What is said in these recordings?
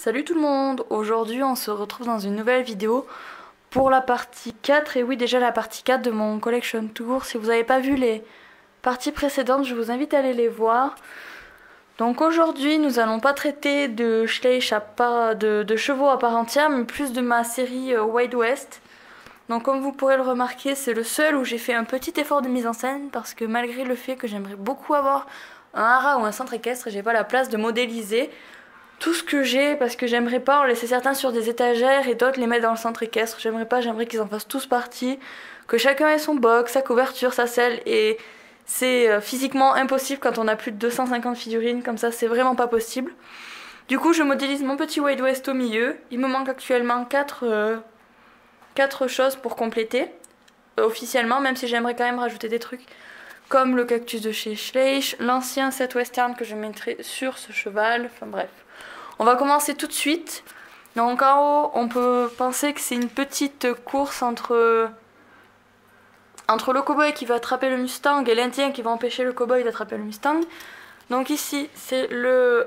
Salut tout le monde, aujourd'hui on se retrouve dans une nouvelle vidéo pour la partie 4, et oui déjà la partie 4 de mon collection tour. Si vous n'avez pas vu les parties précédentes, je vous invite à aller les voir. Donc aujourd'hui nous allons pas traiter de Schleich de chevaux à part entière, mais plus de ma série Wild West. Donc comme vous pourrez le remarquer, c'est le seul où j'ai fait un petit effort de mise en scène, parce que malgré le fait que j'aimerais beaucoup avoir un haras ou un centre équestre, j'ai pas la place de modéliser tout ce que j'ai, parce que j'aimerais pas en laisser certains sur des étagères et d'autres les mettre dans le centre équestre. J'aimerais qu'ils en fassent tous partie, que chacun ait son box, sa couverture, sa selle, et c'est physiquement impossible quand on a plus de 250 figurines, comme ça c'est vraiment pas possible. Du coup je modélise mon petit Wild West au milieu. Il me manque actuellement 4 choses pour compléter, officiellement, même si j'aimerais quand même rajouter des trucs comme le cactus de chez Schleich, l'ancien set western que je mettrai sur ce cheval, enfin bref. On va commencer tout de suite. Donc en haut, on peut penser que c'est une petite course entre le cow-boy qui va attraper le Mustang et l'Indien qui va empêcher le cow-boy d'attraper le Mustang. Donc ici, c'est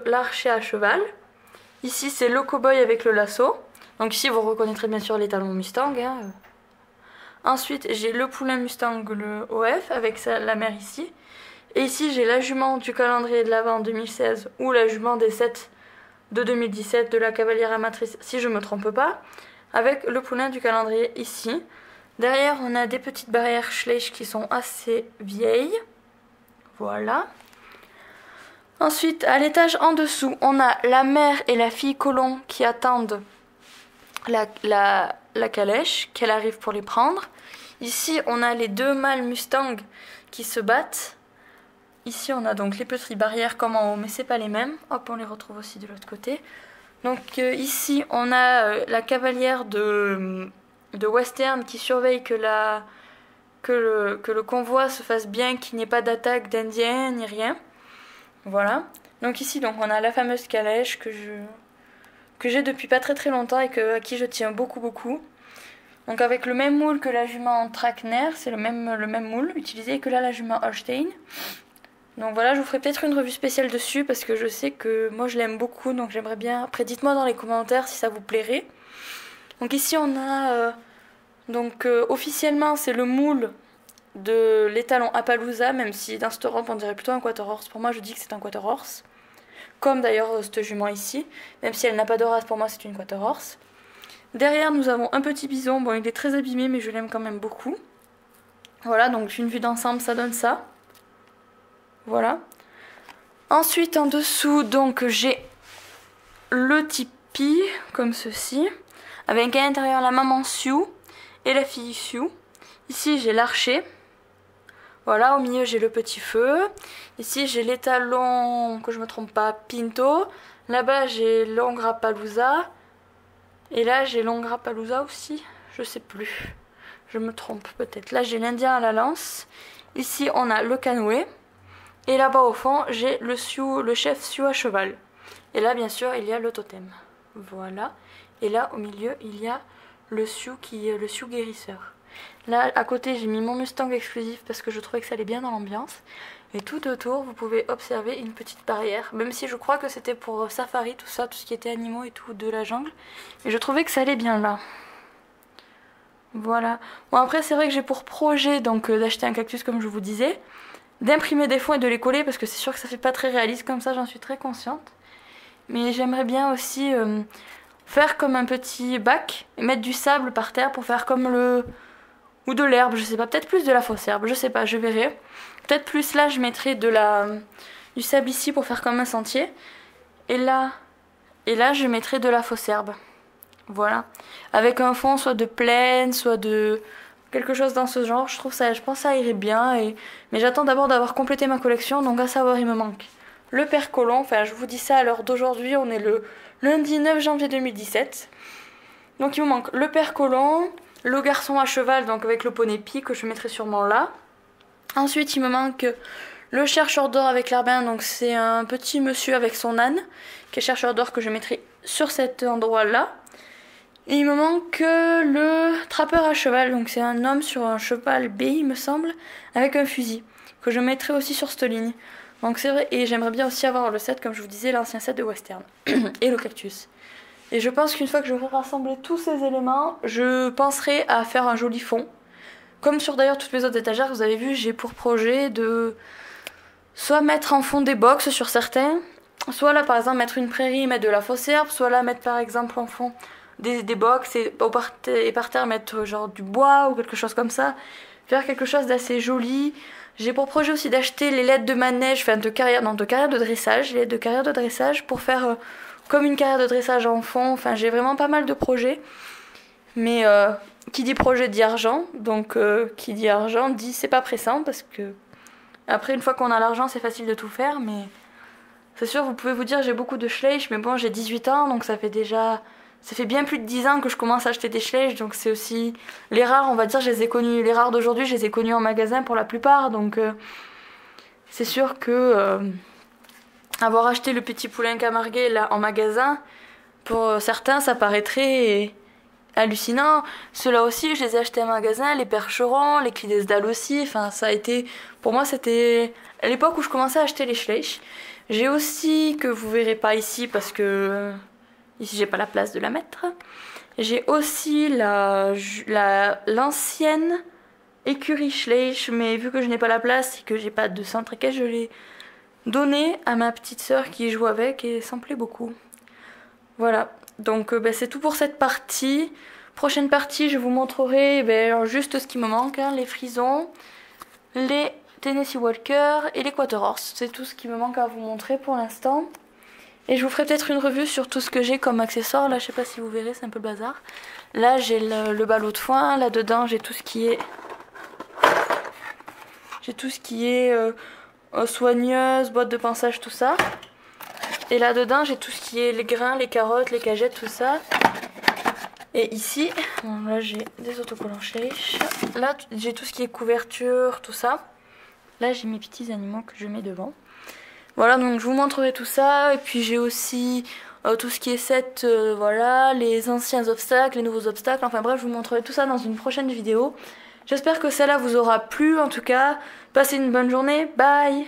l'archer à cheval. Ici, c'est le cow-boy avec le lasso. Donc ici, vous reconnaîtrez bien sûr les talons Mustang. Ensuite, j'ai le poulain Mustang, le OF, avec la mère ici. Et ici, j'ai la jument du calendrier de l'Avent 2016 ou la jument des 7 de 2017 de la cavalière amatrice, si je me trompe pas, avec le poulain du calendrier ici. Derrière, on a des petites barrières Schleich qui sont assez vieilles. Voilà. Ensuite, à l'étage en dessous, on a la mère et la fille colon qui attendent la calèche, qu'elle arrive pour les prendre. Ici, on a les deux mâles Mustang qui se battent. Ici, on a donc les petites barrières comme en haut, mais c'est pas les mêmes. Hop, on les retrouve aussi de l'autre côté. Donc ici, on a la cavalière de western qui surveille que le convoi se fasse bien, qu'il n'y ait pas d'attaque d'indiens ni rien. Voilà. Donc ici, donc, on a la fameuse calèche que j'ai depuis pas très longtemps et à qui je tiens beaucoup. Donc avec le même moule que la jument Trackner, c'est le même moule utilisé que là la jument Holstein. Donc voilà, je vous ferai peut-être une revue spéciale dessus parce que je sais que moi je l'aime beaucoup, donc j'aimerais bien. Après, dites-moi dans les commentaires si ça vous plairait. Donc ici on a officiellement c'est le moule de l'étalon Appaloosa, même si dans cette robe on dirait plutôt un quarter horse. Pour moi je dis que c'est un quarter horse, comme d'ailleurs cette jument ici, même si elle n'a pas de race, pour moi c'est une quarter horse. Derrière nous avons un petit bison, bon il est très abîmé mais je l'aime quand même beaucoup. Voilà, donc une vue d'ensemble ça donne ça. Voilà. Ensuite en dessous donc j'ai le tipi comme ceci, avec à l'intérieur la maman Sioux et la fille Sioux. Ici j'ai l'archer. Voilà, au milieu j'ai le petit feu. Ici j'ai les talons, que je me trompe pas, Pinto. Là-bas j'ai l'Ongrapalooza. Et là j'ai l'Ongrapalooza aussi, je sais plus. Je me trompe peut-être. Là j'ai l'Indien à la lance. Ici on a le canoë. Et là-bas au fond, j'ai le chef Sioux à cheval. Et là, bien sûr, il y a le totem. Voilà. Et là, au milieu, il y a le Sioux qui est le Sioux guérisseur. Là, à côté, j'ai mis mon Mustang exclusif parce que je trouvais que ça allait bien dans l'ambiance. Et tout autour, vous pouvez observer une petite barrière. Même si je crois que c'était pour safari, tout ça, tout ce qui était animaux et tout de la jungle. Et je trouvais que ça allait bien là. Voilà. Bon, après, c'est vrai que j'ai pour projet donc d'acheter un cactus comme je vous disais, d'imprimer des fonds et de les coller parce que c'est sûr que ça fait pas très réaliste comme ça, j'en suis très consciente. Mais j'aimerais bien aussi faire comme un petit bac et mettre du sable par terre pour faire comme ou de l'herbe, je sais pas, peut-être plus de la fausse herbe, je sais pas, je verrai. Peut-être plus là je mettrai du sable ici pour faire comme un sentier. Et là je mettrai de la fausse herbe. Voilà. Avec un fond soit de plaine, soit de quelque chose dans ce genre, je pense que ça irait bien. Mais j'attends d'abord d'avoir complété ma collection, donc à savoir il me manque le père colon, enfin je vous dis ça à l'heure d'aujourd'hui, on est le lundi 9 janvier 2017. Donc il me manque le père colon, le garçon à cheval, donc avec le poney pie que je mettrai sûrement là. Ensuite il me manque le chercheur d'or avec l'arbin, donc c'est un petit monsieur avec son âne, qui est chercheur d'or que je mettrai sur cet endroit là. Et il me manque le trappeur à cheval, donc c'est un homme sur un cheval B il me semble, avec un fusil, que je mettrai aussi sur cette ligne. Donc c'est vrai, et j'aimerais bien aussi avoir le set, comme je vous disais, l'ancien set de western, et le cactus. Et je pense qu'une fois que j'aurai rassemblé tous ces éléments, je penserai à faire un joli fond. Comme sur d'ailleurs toutes mes autres étagères, vous avez vu, j'ai pour projet de soit mettre en fond des box sur certains, soit là par exemple mettre une prairie et mettre de la fausse herbe, soit là mettre par exemple en fond des box et par terre mettre genre du bois ou quelque chose comme ça. Faire quelque chose d'assez joli. J'ai pour projet aussi d'acheter les LED de manège, enfin de carrière de dressage, les LED de carrière de dressage pour faire comme une carrière de dressage en fond. Enfin j'ai vraiment pas mal de projets. Mais qui dit projet dit argent, donc qui dit argent dit c'est pas pressant parce que après une fois qu'on a l'argent c'est facile de tout faire, mais c'est sûr vous pouvez vous dire j'ai beaucoup de schleich, mais bon j'ai 18 ans donc ça fait bien plus de 10 ans que je commence à acheter des schleich, donc c'est aussi les rares on va dire je les ai connus, les rares d'aujourd'hui je les ai connus en magasin pour la plupart, donc c'est sûr que avoir acheté le petit poulain Camarguais là en magasin pour certains ça paraîtrait hallucinant. Ceux-là aussi, je les ai achetés en magasin, les percherons, les Clydes Dalle aussi. Enfin, ça a été. Pour moi, c'était à l'époque où je commençais à acheter les schleich. J'ai aussi, que vous verrez pas ici parce que ici j'ai pas la place de la mettre. J'ai aussi l'ancienne écurie schleich, mais vu que je n'ai pas la place et que j'ai pas de centre équestre, je l'ai donné à ma petite sœur qui joue avec et ça me plaît beaucoup. Voilà. Donc c'est tout pour cette partie. Prochaine partie, je vous montrerai juste ce qui me manque, hein, les frisons, les Tennessee Walker et les Quarter Horse. C'est tout ce qui me manque à vous montrer pour l'instant. Et je vous ferai peut-être une revue sur tout ce que j'ai comme accessoire. Là, je sais pas si vous verrez, c'est un peu le bazar. Là, j'ai le ballot de foin. Là-dedans, j'ai tout ce qui est... soigneuse, boîte de pansage, tout ça. Et là-dedans, j'ai tout ce qui est les grains, les carottes, les cagettes, tout ça. Et ici, bon, là j'ai des autocollants schleich. Là, j'ai tout ce qui est couverture, tout ça. Là, j'ai mes petits animaux que je mets devant. Voilà, donc je vous montrerai tout ça. Et puis j'ai aussi tout ce qui est set, voilà, les anciens obstacles, les nouveaux obstacles. Enfin bref, je vous montrerai tout ça dans une prochaine vidéo. J'espère que celle-là vous aura plu. En tout cas, passez une bonne journée. Bye!